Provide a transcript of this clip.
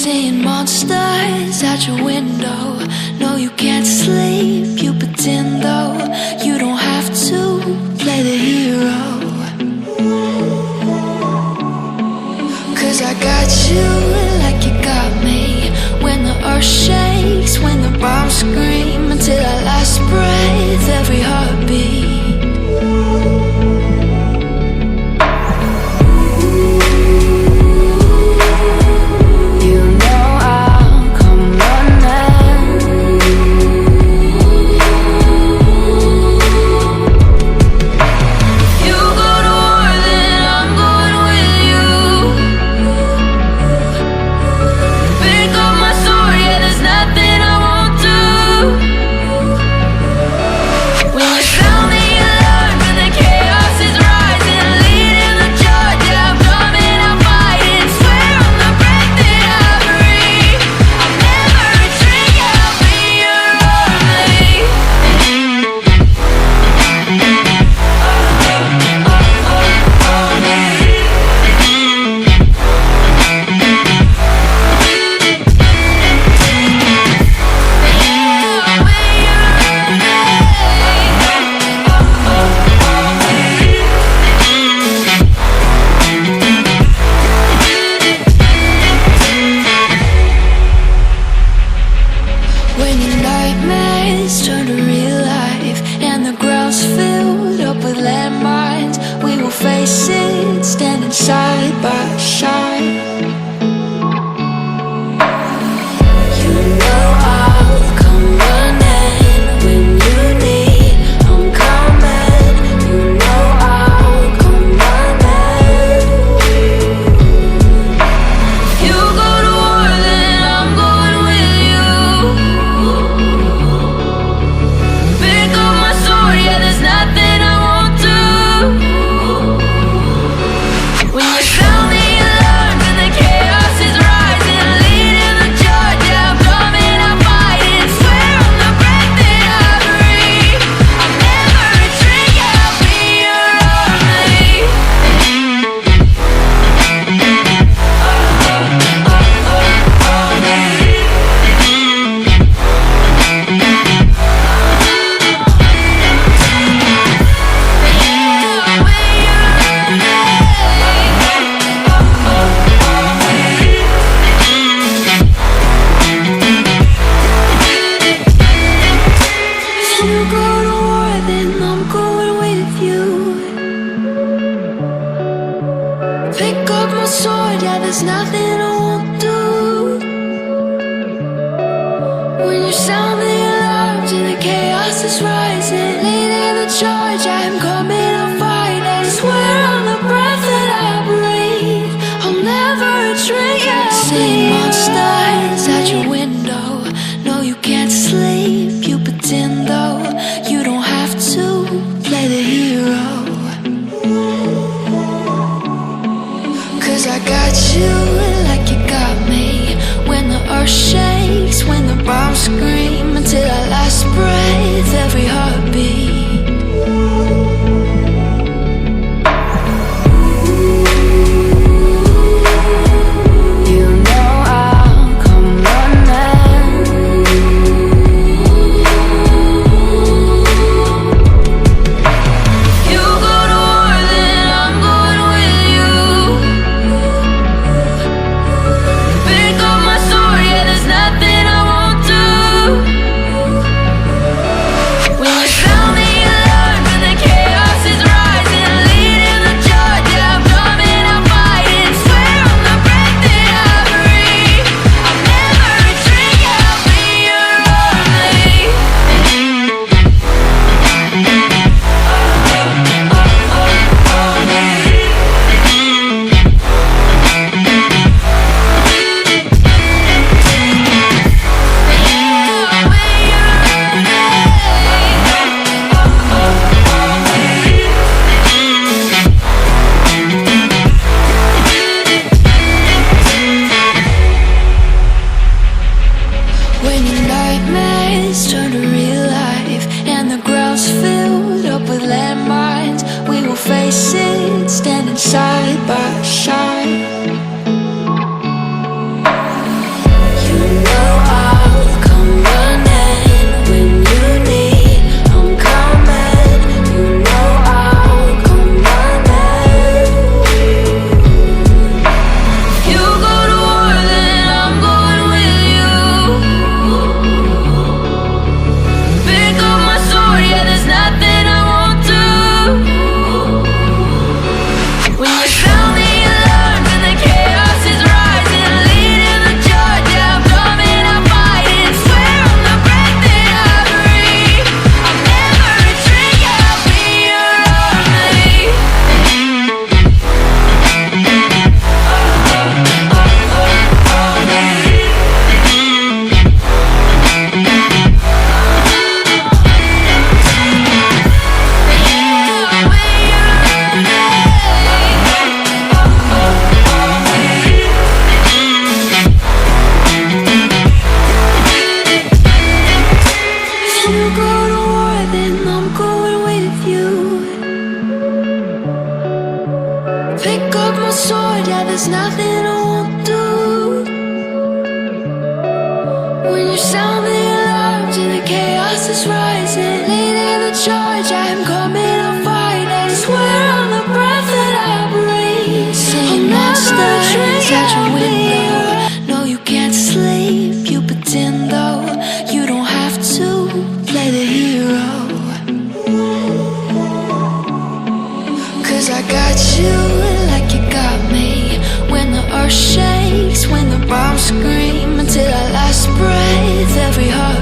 Seeing monsters out your window. No, you can't sleep, you pretend though. You don't have to play the hero, 'cause I got you like you got me. When the earth shakes, when the bombs scream, until our last breath, every heartbeat. nothing I won't do. When you sound the alarms and the chaos is rising, leading the charge, I am coming, I'm fighting. Swear on the breath that I breathe. Seeing monsters at your window. No, you can't sleep, you pretend though. You don't have to play the hero. Cause I got you like you got me. When the earth shakes, when the bombs scream, until our last breath, every heart